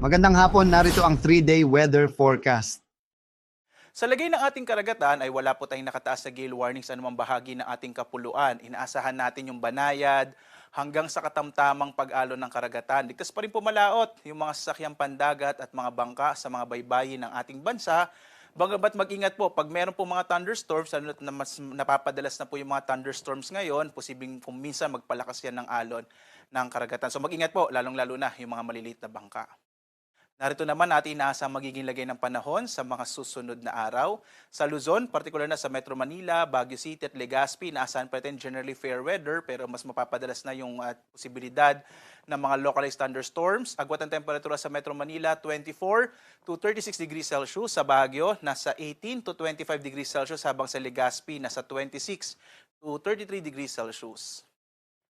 Magandang hapon, narito ang 3-day weather forecast. Sa lagay ng ating karagatan ay wala po tayong nakataas na gale warning sa anumang bahagi ng ating kapuluan. Inaasahan natin yung banayad hanggang sa katamtamang pag-alon ng karagatan. Ligtas pa rin pumalaot yung mga sasakyang pandagat at mga bangka sa mga baybayin ng ating bansa. Bagamat mag-ingat po, pag meron po mga thunderstorms, lalo na mas napapadalas na po yung mga thunderstorms ngayon, posibleng kung minsan magpalakas yan ng alon ng karagatan. So mag-ingat po, lalong-lalo na yung mga maliliit na bangka. Narito naman natin inaasang magiging lagay ng panahon sa mga susunod na araw. Sa Luzon, partikular na sa Metro Manila, Baguio City at Legazpi, inaasahan pa rin generally fair weather pero mas mapapadalas na yung posibilidad ng mga localized thunderstorms. Agwat ang temperatura sa Metro Manila, 24 to 36 degrees Celsius. Sa Baguio, nasa 18 to 25 degrees Celsius habang sa Legazpi, nasa 26 to 33 degrees Celsius.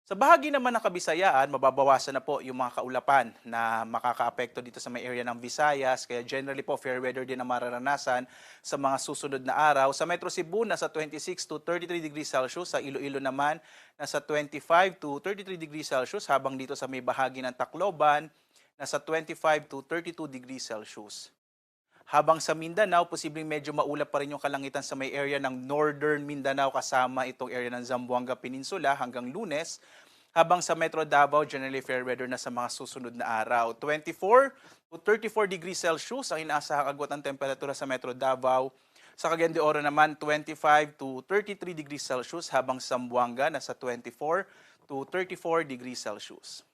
Sa bahagi naman ng Kabisayaan, mababawasan na po yung mga kaulapan na makakaapekto dito sa may area ng Visayas. Kaya generally po, fair weather din ang mararanasan sa mga susunod na araw. Sa Metro Cebu, nasa 26 to 33 degrees Celsius. Sa Iloilo naman, nasa 25 to 33 degrees Celsius. Habang dito sa may bahagi ng Tacloban, nasa 25 to 32 degrees Celsius. Habang sa Mindanao, posibleng medyo maulap pa rin yung kalangitan sa may area ng Northern Mindanao kasama itong area ng Zamboanga Peninsula hanggang Lunes. Habang sa Metro Davao, generally fair weather na sa mga susunod na araw. 24 to 34 degrees Celsius ang inaasahang agwat ng temperatura sa Metro Davao. Sa Cagayan de Oro naman, 25 to 33 degrees Celsius habang sa Zamboanga nasa 24 to 34 degrees Celsius.